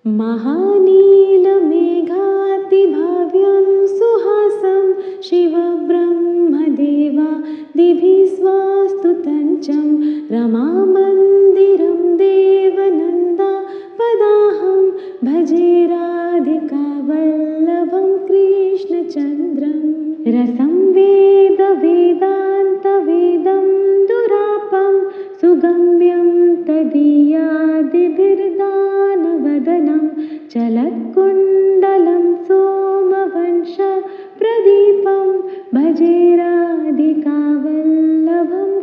महानीलमेघातिभाव्यं सुहासं शिवब्रह्मदेवादिभिः स्वास्तुतं रमामन्दिरं देवनन्दापदाहं भजे राधिकावल्लभं कृष्णचन्द्रं रसं वेदान्तवेदं दुरापं सुगम्यं तदीयादिभिर्दानवदनं चलत्कुण्डलं सोमवंशप्रदीपं भजे राधिकावल्लभं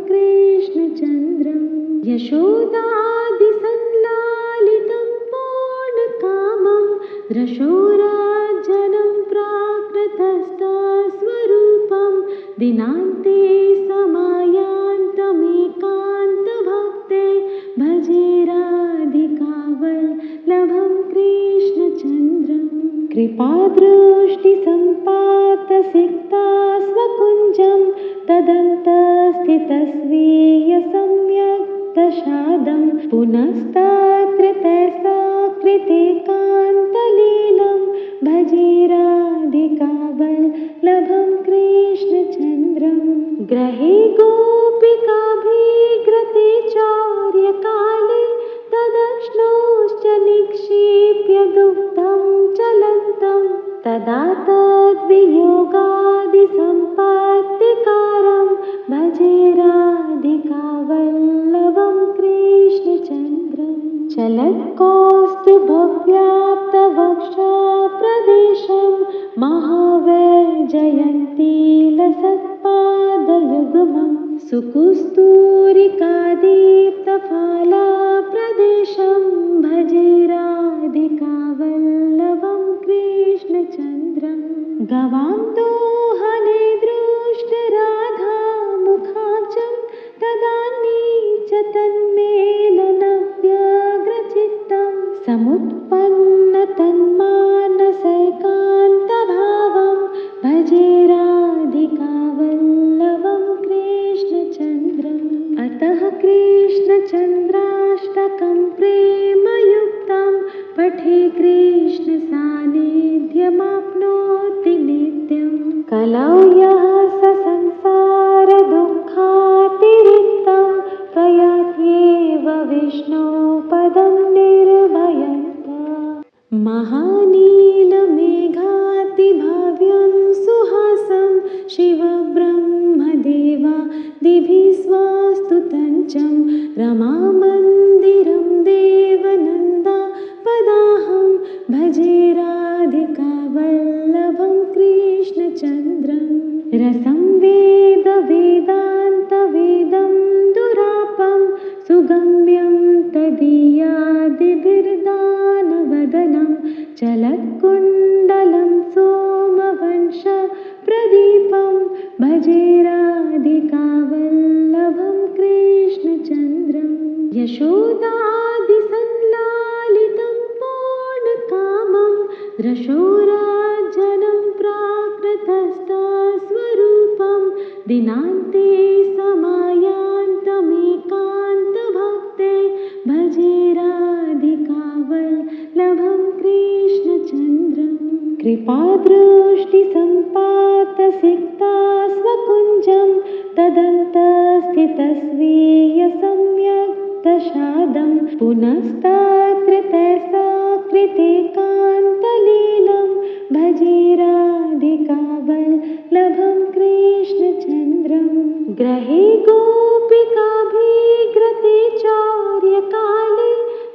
कृष्णचन्द्रं यशोदादिसंलालितं पूर्णकामं दृशोराजनं प्राकृतस्थस्वरूपं दिनान्ते समायान्तमेकान्तभक्ते भजे राधिकावल्लभं कृष्णचन्द्रं कृपादृष्टिसम्पातसिक्ता स्वकुञ्जं तदन्तस्थितस्वीयसम्यक् पुनस्तत्र तैस्सकृते कान्तलीलं भजे राधिकावल्लभं कृष्णचन्द्रं ग्रहे गोपिकाभिग्रते चौर्यकाले तदश्नोश्च निक्षिप्य दुग्धं चलन्तं तदा तद्वियोगादिसम्पत्तिकारं भजे राधिकावल्लभं कृष्णचन्द्रं चलत्कौस्तुभव्याप्तवक्षप्रदेशं महावैजयन्तीलसत्पादयुग्मं सुकुस्तूरिकादीप्तफालाप्रदेशं भजे राधिकावल्लभं कृष्णचन्द्रं गवां दोहने दृष्टराधामुखाब्जं तदानीच तन्मेलनव्यग्रचित्तं समुत्पन्नतन्मानसैकान्तभावं भजे राधिकावल्लभं कृष्णचन्द्रम् अतः कृष्णचन्द्राष्टकं प्रेमयुक्तं पठे कृष्णसान्निध्यमाप्नोति नित्यं कलौ यः स संसारदुःखातिरिक्तं प्रयात्येव विष्णोपदं निर्भयन्तः महानीलमेघातिभाव्यं सुहासं शिवब्रह्मदेवादिभिः स्वास्तुतं रमामन्दिरं देवनन्दापदाहं भजे राधिकावल्लभं कृष्णचन्द्रं रसं वेदान्तवेदं दुरापं सुगम्यं तदीयादिभिर्दानवदनं चलत्कुण्डलं सोमवंशप्रदीपं भजे राधिकावल्लभं कृष्णचन्द्रं यशोदादिसंलालितं पूर्णकामं दृशोराजनं प्राकृतस्थस्वरूपं दिनान्ते समायान्तमेकान्तभक्ते भजे राधिकावल्लभं कृष्णचन्द्रं कृपादृष्टिसम्पातसिक्ता स्वकुञ्जं तदन्तस्थितस्वीयसम्यक् पुनस्तत्र तैस्सकृते कान्तलीलं भजे राधिकावल्लभं कृष्णचन्द्रं ग्रहे गोपिकाभिग्रते चौर्यकाले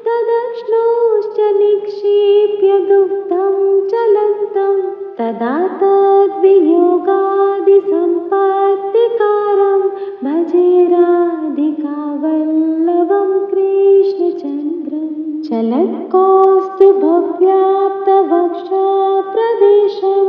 तदश्नोश्च निक्षिप्य दुग्धं चलन्तं तदा तद्वियोगादिसम्पत्तिकारं भजे राधिकावल्लभं कृष्णचन्द्रं चलत्कौस्तुभव्याप्तवक्षप्रदेशं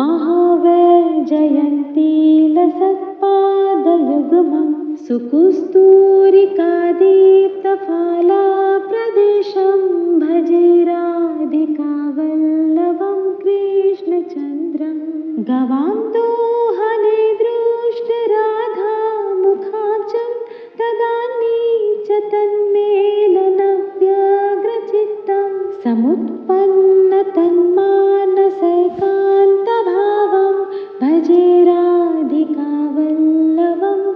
महावैजयन्तीलसत्पादयुग्मं सुकुस्तूरिकादीप्तफालाप्रदेशं भजे राधिकावल्लभं कृष्णचन्द्रं गवां दोहने दृष्टराधामुखाब्जं तदानीच तन्मेलनव्यग्रचित्तं समुत् समुत्पन्नतन्मानसैकान्तभावं भजे राधिकावल्लभं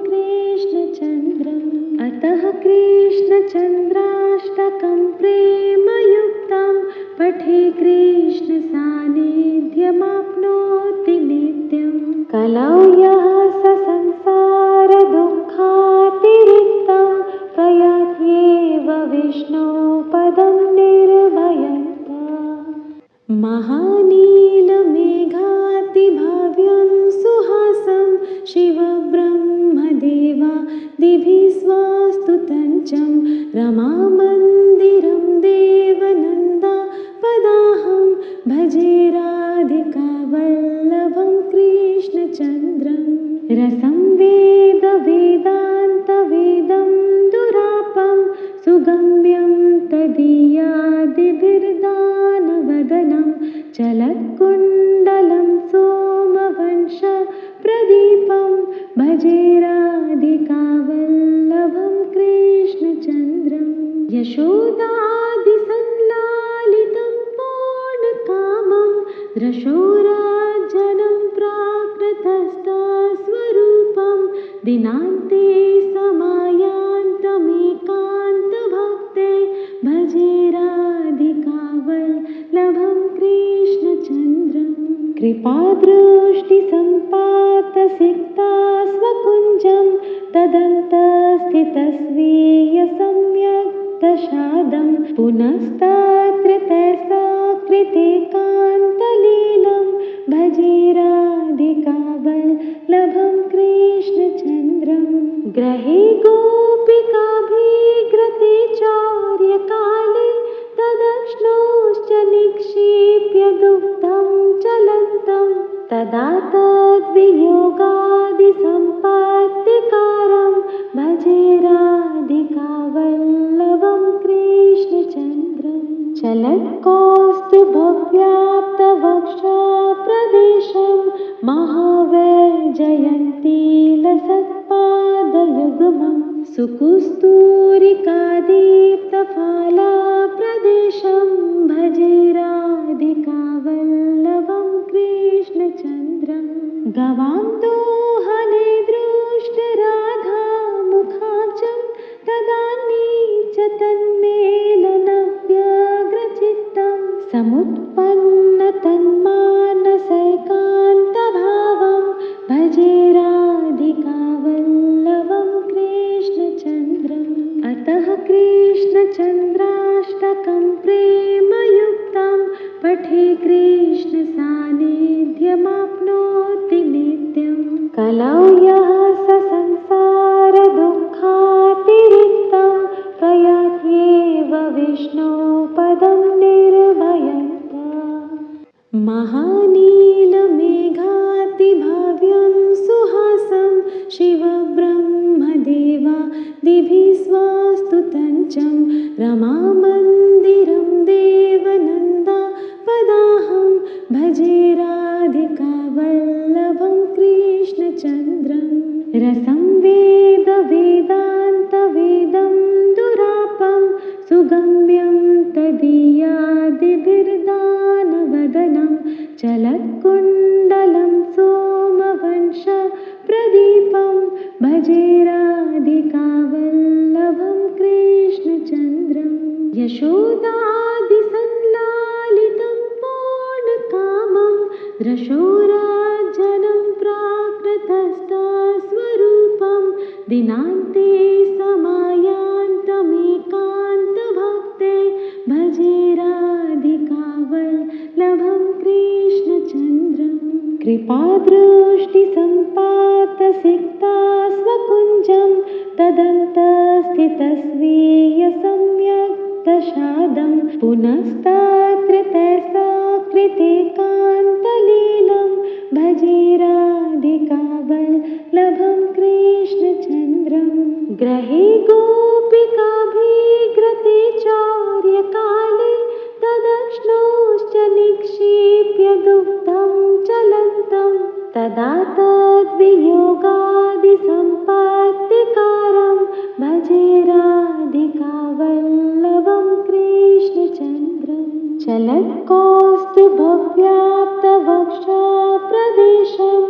कृष्णचन्द्रम्। अतः कृष्णचन्द्राष्टकं प्रेमयुक्तं पठे कृष्णसान्निध्यमाप्नोति नित्यं। कलौ यः स संसारदुःखातिरिक्तं प्रयात्येव विष्णोपदं निर्भयन्तः। महानीलमेघातिभाव्यं सुहासं शिवब्रह्मदेवादिभिः स्वस्तुतं च रमामन्दिरं देवनन्दापदाहं भजे राधिकावल्लभं कृष्णचन्द्रम्। रसं वेदान्तवेदं दुरापं सुगम्यं तदीयादिभिर्दानवदनं चलत्कुण्डलं सोमवंशप्रदीपं भजे राधिकावल्लभं कृष्णचन्द्रम्। यशोदादिसंलालितं पूर्णकामं दृशोराजनं प्राकृतस्थस्वरूपं दिनान्ते समायान्तमेकान्तभक्ते भजे राधिकावल्लभं कृष्णचन्द्रम्। कृपादृष्टिसम्पातसिक्ता स्वकुञ्जं तदन्तस्थितस्वीयसम्यक् दशादं पुनस्तत्र तैस्सकृतेकान्तलीलं भजे राधिकावल्लभं कृष्णचन्द्रम्। ग्रहे गोपिकाभिग्रते चार्यकाले तदश्नोश्च निक्षिप्य दुग्धं चलन्तं तदा तद्वियोगादिसम्पत्तिकारं भजे राधिकावल्लभं कृष्णचन्द्रम्। चलत्कौस्तुभव्याप्तवक्षप्रदेशं महावैजयन्तीलसत्पादयुग्मं सुकुस्तूरिकादीप्तफालाप्रदेशं भजे राधिकावल्लभं कृष्णचन्द्रम्। गवां दोहने दृष्टराधामुखाब्जं तदानीं च तन्मेलनव्यग्रचित्तं समुत्पन्नतन्मानसैकान्तभावं भजे राधिकावल्लभं कृष्णचन्द्रम्। अतः कृष्णचन्द्राष्टकं प्रेमयुक्तं पठे कृष्णसान्निध्यमाप्नोति नित्यं। कलौ यः स संसारदुःखातिरिक्तं प्रयात्येव विष्णोपदं निर्भयन्तः। महानीलमेघातिभाव्यं सुहासं शिवब्रह्मदेवादिभिः स्वस्तुतं च रमामन्दिरं देवनन्दापदाहं भजे राधिकावल्लभं कृष्णचन्द्रम्। रसं वेदान्तवेदं दुरापं सुगम्यं तदीयादिभिर्दानवदनं चलत्कुण्डलं सोमवंशप्रदीपं भजे राधिकावल्लभं कृष्णचन्द्रम्। यशोदादिसंलालितं पूर्णकामं दृशोराजनं प्राकृतस्थस्वरूपं दिनान्ते समायान्तमेकान्तभक्ते भजे राधिकावल्लभं कृष्णचन्द्रम्। कृपादृष्टिसम्पातसिक्ता स्वकुञ्जं तदन्तस्थितस्वीयसम्यक् दशादं पुनस्तत्र तैस्सकृतेकान्तलीलं भजे राधिकावल्लभं कृष्णचन्द्रम्। ग्रहे गोपिकाभिग्रते चार्यकाले तदश्नोश्च निक्षिप्य दुग्धं चलन्तं तदा तद्वियोगादिसम्पत्तिकारं भजे राधिकावल्लभं कृष्णचन्द्रम्। चल चलत्कौस्तुभव्याप्तवक्षप्रदेशं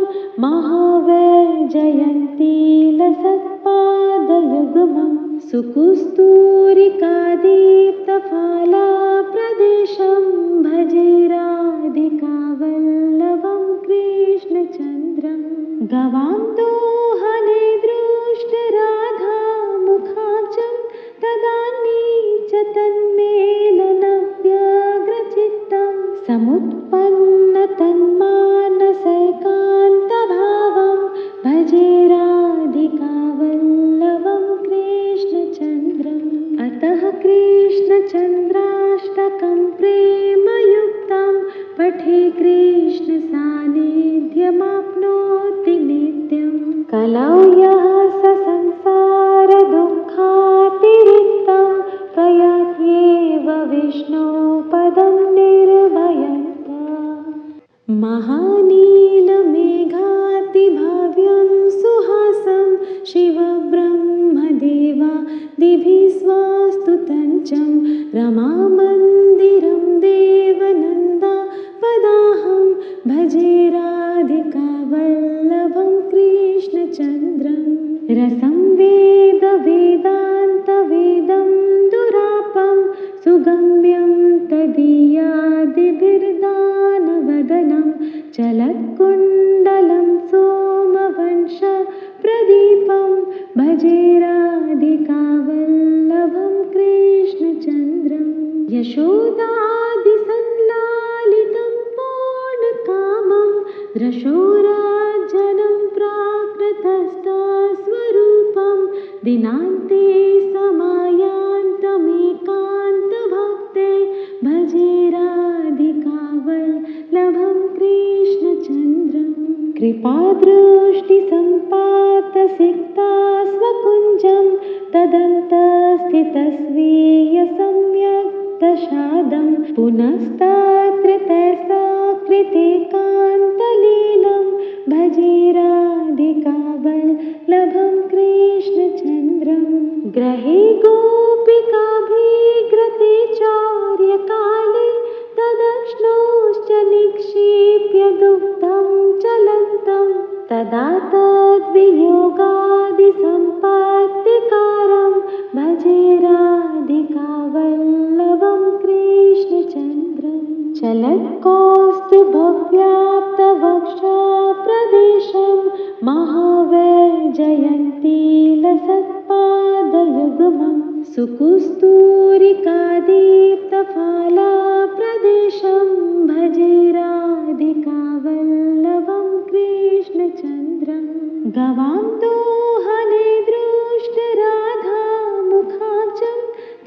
महावैजयन्तीलसत्पादयुग्मं सुकुस्तूरिकादीप्तफालाप्रदेशं भजे राधिकावल्लभं कृष्णचन्द्रं। गवां दोहने दृष्टराधामुखाब्जं तदान्ये च तन्मेलनव्यग्रचित्तं समुत्पन्नतन्मानसैकान्तभावं भजे राधिकावल्लभं कृष्णचन्द्रम्। अतः कृष्णचन्द्राष्टकं प्रेमयुक्तं पठे कृष्णसान्निध्यमाप्नोति नित्यं। कलौ यः स संसारदुःखातिरिक्तं प्रयात्येव विष्णोपदं निर्भयन्तः। महानीलमेघातिभाव्यं सुहासं शिवब्रह्मदेवादिभिः स्वस्तुतं रमामन्दिरं देवनन्दापदाहं भजे राधिकावल्लभं कृष्णचन्द्रं। रसं वेदान्तवेदं दुरापं सुगम्यं तदीयादिभिर्दानवदनं चलत्कुण्डलं सोमवंशप्रदीपं भजे राधिकावल्लभं कृष्णचन्द्रं। यशोदादिसंलालितं पूर्णकामं रशोराजनं प्राकृतस्थस्वरूपं दिनान्ते समायान्तमेकान्तभक्ते भजे राधिकावल्लभं कृष्णचन्द्रं। कृपादृष्टिसम्पातसिक्ता स्वकुञ्जं तदन्तस्थितस्वीयसम्यक् पुनस्तत्र तैस्सकृतेकान्तलीलं भजे राधिकावल्लभं कृष्णचन्द्रं। ग्रहे गोपिकाभिग्रते चौर्यकाले तदश्नोश्च निक्षिप्य दुग्धं चलन्तं तदा तद्वियोगादिसम्पत्तिकारं भजे राधिकावल्लभं कृष्णचन्द्रं। चलत्कौस्तुभव्याप्तवक्षप्रदेशं महावैजयन्तीलसत्पादयुग्मं सुकुस्तूरिकादीप्तफालाप्रदेशं भजे राधिकावल्लभं कृष्णचन्द्रं। गवां दोहने दृष्टराधामुखाब्जं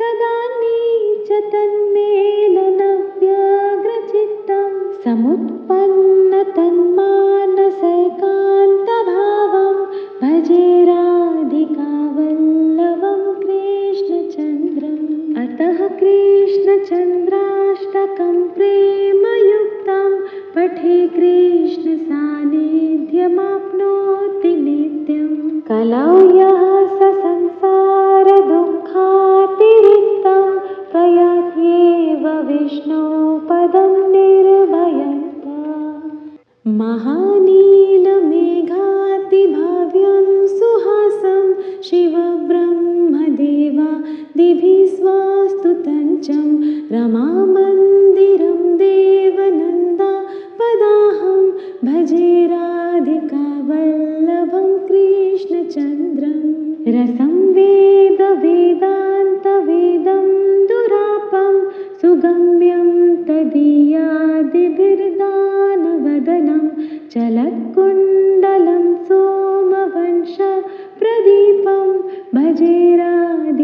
तदान्ये च तन्मेलनव्यग्रचित्तं समुत्पन्नतन्मानसैकान्तभावं भजे राधिकावल्लभं कृष्णचन्द्रम्। अतः कृष्णचन्द्राष्टकं प्रेमयुक्तं पठे कृष्णसान्निध्यमाप्नोति नित्यं। कलौ यः स संसारदुःखातिरिक्तं प्रयात्येव विष्णोपदं निर्भयन्तः। महानीलमेघातिभाव्यं सुहासं शिवब्रह्मदेवादिभिः स्वस्तुतं रमामन्दिरं देवनन्दापदाहं भजे राधिकावल्लभं कृष्णचन्द्रं। रसं वेदान्तवेदं दुरापं सुगम्यं तदीयादिभिर्दानवदनं चलत्कुण्डलं सोमवंशप्रदीपं भजे राधिकावल्लभं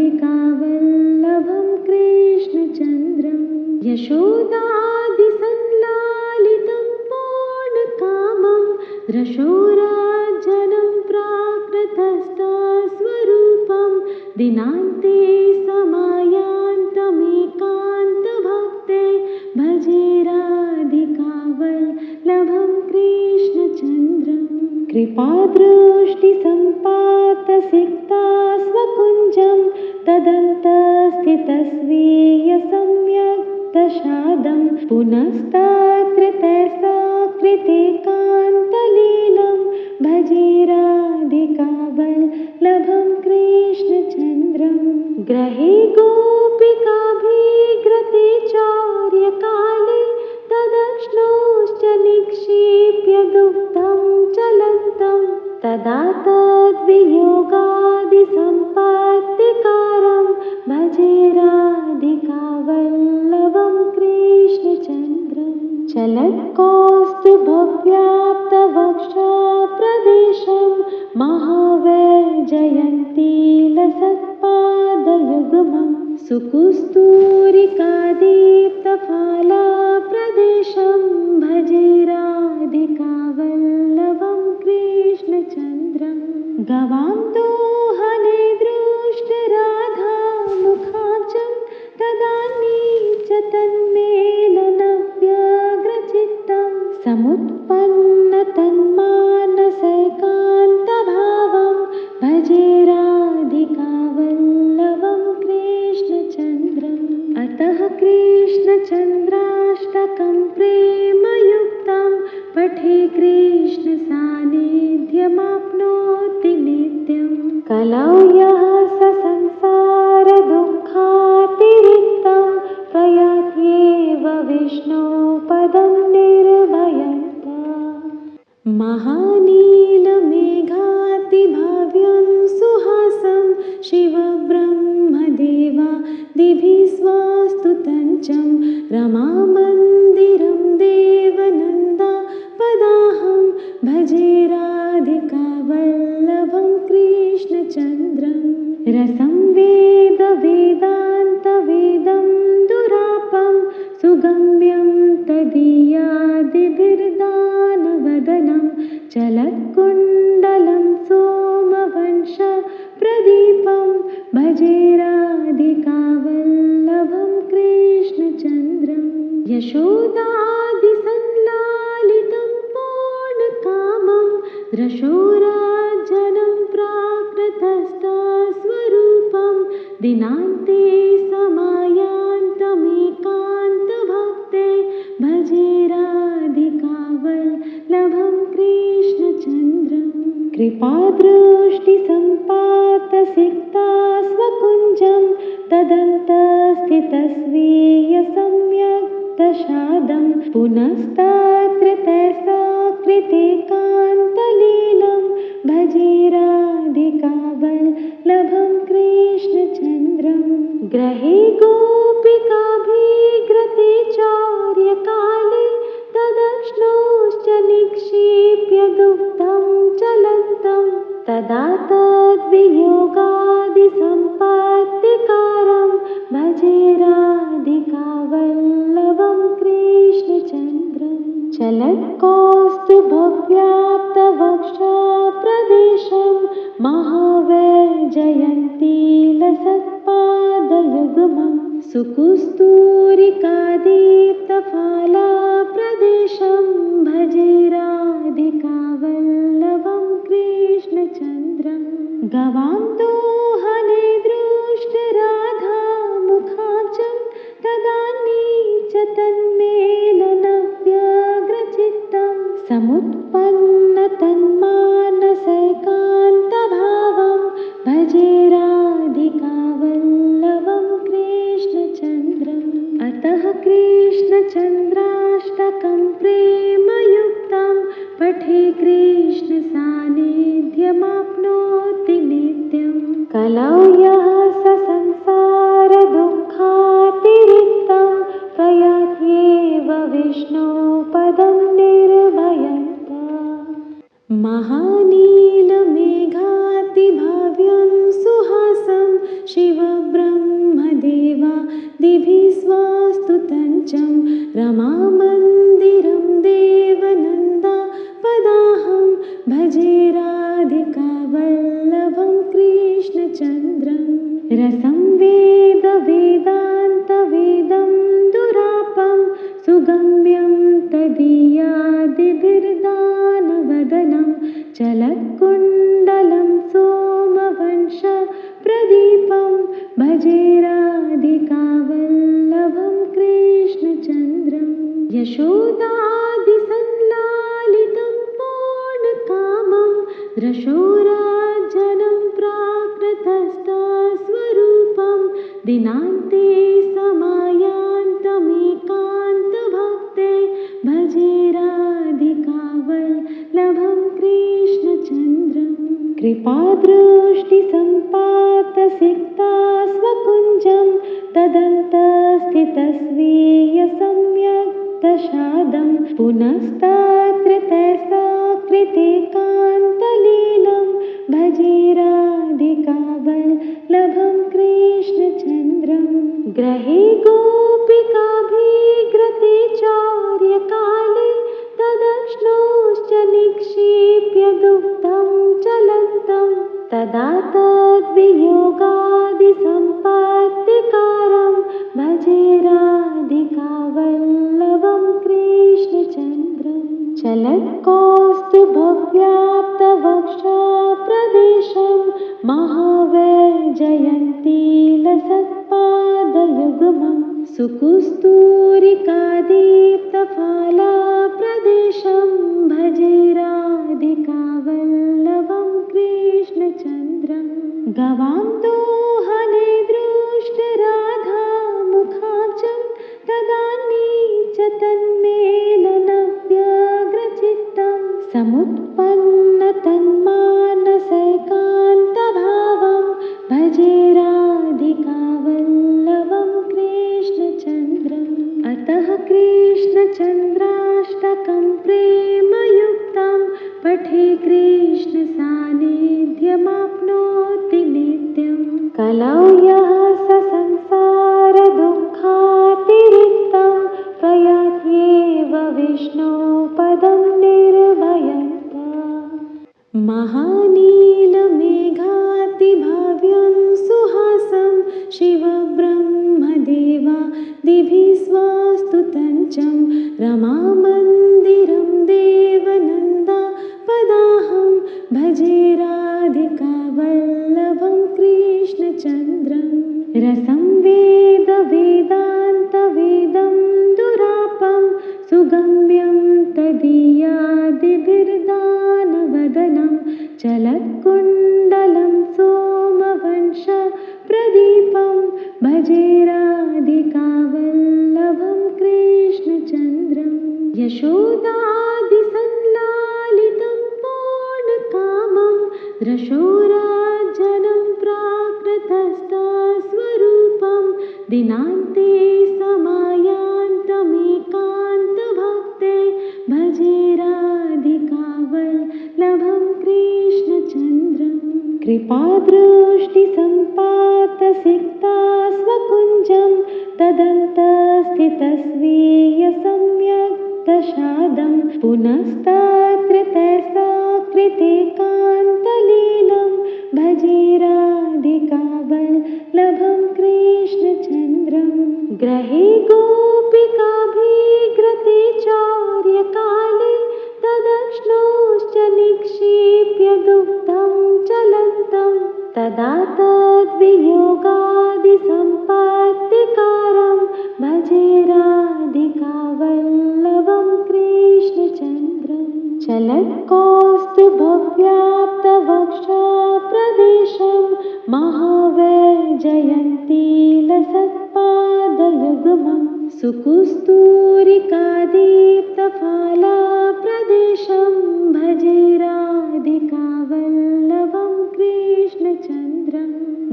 कृष्णचन्द्रं। यशोदादिसंलालितं पूर्णकामं रशोराजनं प्राकृतस्थस्वरूपं दिनान्ते समायान्तमेकान्तभक्ते भजे राधिकावल्लभं कृष्णचन्द्रं। कृपादृष्टिसम्पातसिक्ता स्वकुञ्जं तदन्तस्थितस्वीयसम्यक् दशादं पुनस्तत्र तैस्सकृते कान्तलीलं भजे राधिकावल्लभं कृष्णचन्द्रं ग्रहे गोपिकाभिग्रते चार्यकाले तदश्नोश्च निक्षिप्य दुग्धं चलन्तं तदा तद्वियोगादिसम्पत्तिकारं भजे राधिकावल्लभं कृष्णचन्द्रं चलत्कौस्तुभव्याप्तवक्षप्रदेशं महावैजयन्तीलसत्पादयुग्मं सुकुस्तूरिकादीप्तफालाप्रदेशं भजे राधिकावल्लभं कृष्णचन्द्रं गवां दोहने दृष्टराधामुखाब्जं तदानीच तन्मेलनव्यग्रचित्तं समुत्पन्नतन्मानसैकान्तभावं भजे राधिकावल्लभं कृष्णचन्द्रम् अतः कृष्णचन्द्राष्टकं प्रेमयुक्तं पठे कृष्णसान्निध्यमाप्नोति नित्यं कलौ यः स संसारदुःखातिरिक्तं प्रयात्येव विष्णोपदं निर्भयन्तः महानीलमेघातिभाव्यं सुहासं शिवब्रह्मदेवादिभिः स्वस्तुतं रमामन्दिरं देवनन्दापदाहं भजे राधिकावल्लभं कृष्णचन्द्रं रसं वेदान्तवेदं दुरापं सुगम्यं तदीयादिभिर्दानवदनं चलत्कुण्डलं सोमवंशप्रदीपं भजे राधिकावल्लभं कृष्णचन्द्रं यशोदादिसंलालितं पूर्णकामं दृशोराजनं प्राकृतस्थस्वरूपं दिनान्ते समायान्तमेकान्तभक्ते भजे राधिकावल्लभं कृष्णचन्द्रं कृपादृष्टिसम्पातसिक्ता स्वकुञ्जं तदन्तस्थितस्वीयसम्यक् दशादं पुनस्तत्र तैस्सकृते कान्तलीलं भजे राधिकावल्लभं कृष्णचन्द्रं ग्रहे गोपिकाभिग्रते चार्यकाले तदश्नोश्च निक्षिप्य दुग्धं चलन्तं तदा तद्वियोगादिसम्पत्तिकारं भजे राधिकावल्लभं कृष्णचन्द्रं चलत्कौस्तुभव्याप्तवक्षप्रदेशं महावैजयन्तीलसत्पादयुग्मं सुकुस्तूरिकादीप्तफालाप्रदेशं भजे राधिकावल्लभं कृष्णचन्द्रं गवां दोहने दृष्टराधामुखाब्जं तदानीच तन्मेलनव्यग्रचित्तं समुत्पन्नतन्मानसैकान्तभावं भजे राधिकावल्लभं कृष्णचन्द्रम् अतः कृष्णचन्द्राष्टकं प्रेमयुक्तं पठे कृष्णसान्निध्यमाप्नोति नित्यं कलौ यः स संसारदुःखातिरिक्तं प्रयात्येव विष्णोपदं निर्भयन्तः महानीलमेघातिभाव्यं सुहासं शिवब्रह्मदेवादिभिः स्वस्तुतं रमामन्दिरं देवनन्दापदाहं भजे राधिकावल्लभं कृष्णचन्द्रं रसं वेदान्तवेदं दुरापं सुगम्यं तदीयादिभिर्दानवदनं चलत्कुण्डलं सोमवंशप्रदीपं भजे राधिकावल्लभं कृष्णचन्द्रम् यशोदादिसंलालितं पूर्णकामं दृशोराजनं प्राकृतस्थस्वरूपं दिनान्ते समायान्तमेकान्तभक्ते भजे राधिकावल्लभं कृष्णचन्द्रं कृपादृष्टिसम्पातसिक्ता स्वकुञ्जं तदन्तस्थितस्वीय सम्यक् दशादं पुनस्तत्र तैस्कृते कान्तलीलं भजे राधिकावल्लभं कृष्णचन्द्रं ग्रहे गोपिकाभिग्रते चौर्यकाले तदश्नोश्च निक्षिप्य दुग्धं चलन्तं तदा तद्वियोगादिसम्पत्तिकारं भजे राधिकावल्लभं कृष्णचन्द्रं चलत्कौस्तुभव्याप्तवक्षप्रदेशं महावैजयन्तीलसत्पादयुग्मं सुकुस्तूरिकादीप्तफालाप्रदेशं भजे राधिकावल्लभं कृष्णचन्द्रं गवां दोहने दृष्टराधामुखाब्जं तदानी च तन्मेलनव्यग्रचित्तं समुत्पन्नतन्मानसैकान्तभावं भजे राधिकावल्लभं कृष्णचन्द्रम् अतः कृष्णचन्द्राष्टकं प्रेमयुक्तं पठे कृष्णसान्निध्यमाप्नोति नित्यं कलौ यः स संसारदुःखातिरिक्तं प्रयात्येव विष्णोपदं निर्भयन्तः महानीलमेघातिभाव्यं सुहासं शिवब्रह्मदेवादिभिः स्वस्तुतं रमामन्दिरं देवनन्दापदाहं भजे राधिकावल्लभं कृष्णचन्द्रं रसं वेदान्तवेदं दुरापं सुगम्यं तदीयादिभिर्दानवदनं चलत्कुण्डलं सोमवंशप्रदीपं भजे राधिकावल्लभं कृष्णचन्द्रं यशोदादिसंलालितं पूर्णकामं दृशोराजनं प्राकृतस्थस्वरूपं दिनान्ते समायान्तमेकान्तभक्ते भजे राधिकावल्लभं कृष्णचन्द्रं कृपादृष्टिसम्पातसिक्ता स्वकुञ्जं तदन्तस्थितस्वीय सम्यक् दशादं पुनस्तत्र तैस्कृते कान्तलीलं भजे राधिकावल्लभं कृष्णचन्द्रं ग्रहे गोपिकाभिग्रते चौर्यकाले तदश्नोश्च निक्षिप्य दुग्धं चलन्तं तदा तद्वियोगादिसम्पत्तिकारं भजे राधिकावल्लभं कृष्णचन्द्रं चलत्कौस्तुभव्याप्तवक्षप्रदेशं महावैजयन्तीलसत्पादयुग्मं सुकुस्तूरिकादीप्तफालाप्रदेशं भजे राधिकावल्लभं कृष्णचन्द्रं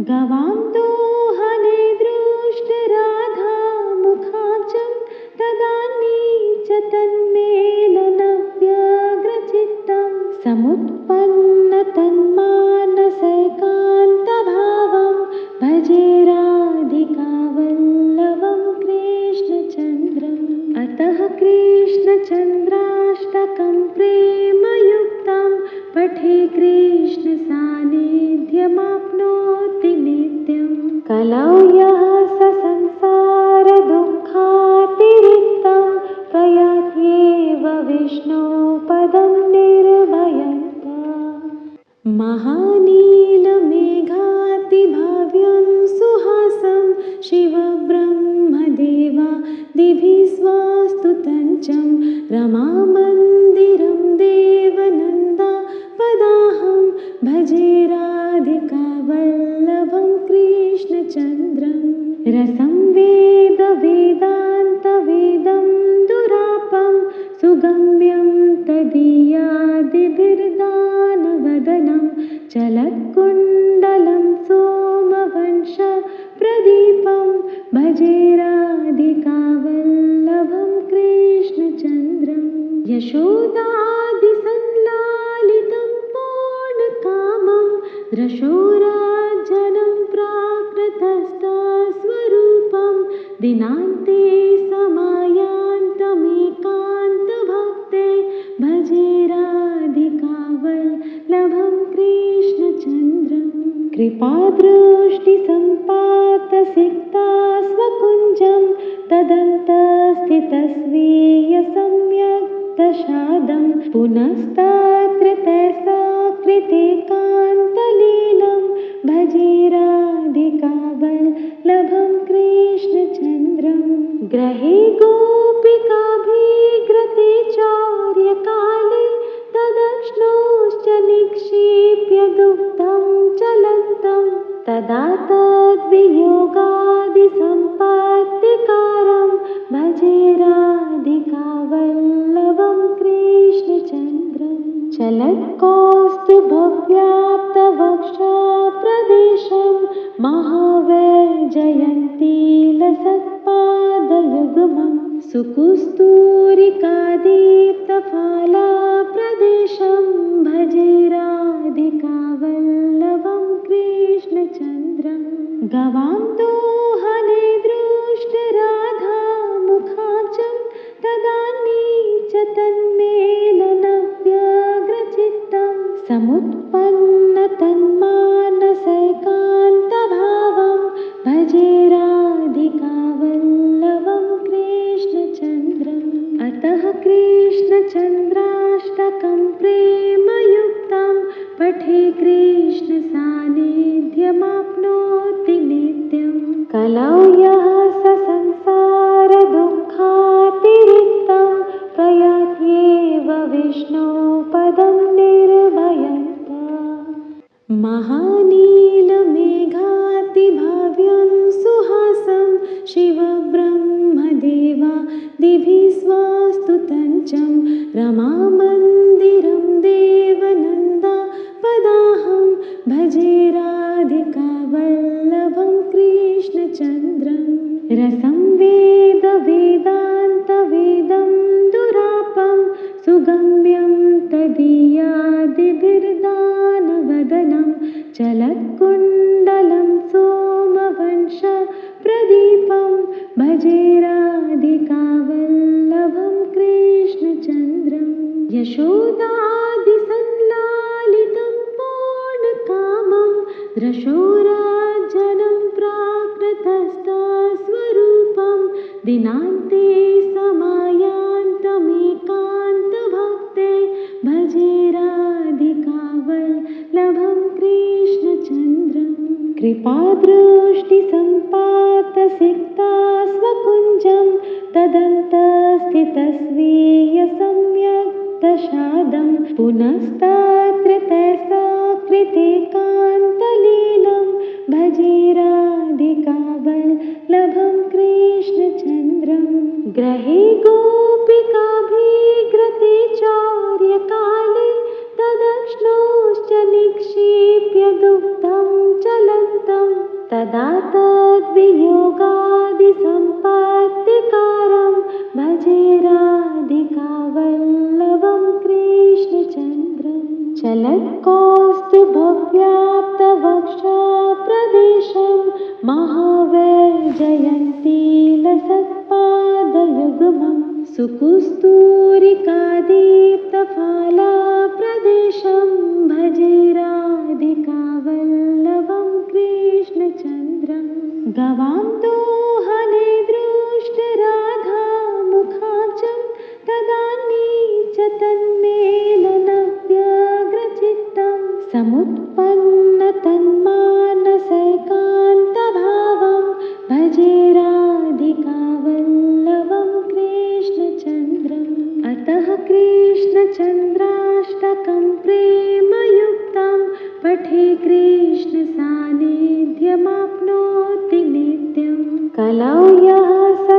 गवां दोहने दृष्टराधामुखाब्जं तदानी च तन्मेलनव्यग्रचित्तं समुत्पन्नतन्मानसैकान्तभावं भजे राधिकावल्लभं कृष्णचन्द्रम् अतः कृष्णचन्द्राष्टकं प्रेमयुक्तं पठे कृष्णसान्निध्यमाप्नोति नित्यं कलौ यः स संसारदुःखातिरिक्तं प्रयात्येव विष्णोपदं निर्भयन्तः महानीलमेघातिभाव्यं सुहासं शिवब्रह्मदेवादिभिः स्वस्तुतं रमामन्दिरं देवनन्दापदाहं भजे राधिकावल्लभं कृष्णचन्द्रं रसं वेदान्तवेदं दुरापं सुगम्यं तदीयादिभिर्दानवदनं चलत्कुण्डलं सोमवंशप्रदीपं भजे राधिकावल्लभं कृष्णचन्द्रं यशोदादिसंलालितं पूर्णकामं रशोराजनं प्राकृतस्थस्वरूपं दिनान्ते समायान्तमेकान्तभक्ते भजे राधिकावल्लभं कृष्णचन्द्रं कृपादृष्टिसम्पातसिक्ता स्वकुञ्जं तदन्तस्थितस्वीयसम्यक् दशादं पुनस्तत्र तैसाकृतेकान्तलीलं भजे राधिकावल्लभं कृष्णचन्द्रं ग्रहे गोपिकाभिग्रते चौर्यकाले तदश्नोश्च निक्षिप्य दुग्धं चलन्तं तदा तद्वियोगादिसम्पत्तिकारं भजे राधिकावल्लभं कृष्णचन्द्रं चलत्कौस्तुभव्याप्तवक्षप्रदेशं महावैजयन्तीलसत्पादयुग्मं सुकुस्तूरिकादीप्तफालाप्रदेशं भजे राधिकावल्लभं कृष्णचन्द्रं गवां दोहने दृष्टराधामुखाब्जं तदानीच तन्मेलनव्यग्रचित्तं समुत्पन्नतन्मानसैकान्तभावं भजे राधिकावल्लभं कृष्णचन्द्रम् अतः कृष्णचन्द्राष्टकं प्रेमयुक्तं पठे कृष्णसान्निध्यमाप्नोति नित्यं कलौ यः स संसारदुःखातिरिक्तं प्रयात्येव विष्णोपदं निर्भयन्ता महानीलमेघातिभाव्यं सुहासं शिवब्रह्मदेवादिभिः स्वस्तुतं रमामन्दिरं देवनन्दापदाहं भजे राधिकावल्लभं कृष्णचन्द्रं रसं वेदान्तवेदं दुरापं सुगम्यं तदीयादिभिर्दानवदनं चलत्कुण्डलं सोमवंशप्रदीपं भजे राधिकावल्लभं कृष्णचन्द्रं यशोदादिसंलालितं पूर्णकामं रशोराजनं प्राकृतस्थस्वरूपं दिनान्ते समायान्तमेकान्तभक्ते भजे राधिकावल्लभं कृष्णचन्द्रं कृपादृष्टिसम्पातसिक्ता स्वकुञ्जं तदन्तस्थितस्वीयसम्यक् दशादं पुनस्तत्र तैसाकृतेकान्तलीलं भजे राधिकावल्लभं कृष्णचन्द्रं ग्रहे गोपिकाभिग्रते चौर्यकाले तदश्नोश्च निक्षिप्य दुग्धं चलन्तं तदा तद्वियोगादिसम्पत्तिकारं भजे राधिकावल्लभं कृष्णचन्द्रं चलत्कौस्तुभव्याप्तवक्षप्रदेशं महावैजयन्तीलसत्पादयुग्मं सुकुस्तूरिकादीप्तफालाप्रदेशं भजे राधिकावल्लभं कृष्णचन्द्रं गवां दोहने दृष्टराधामुखाब्जं तदानीच तन्मेलनव्यग्रचित्तं समुत्पन्नतन्मानसैकान्तभावं भजे राधिकावल्लभं कृष्णचन्द्रम् पठे कृष्ण सान्निध्यमाप्नोति नित्यं कलौ यः स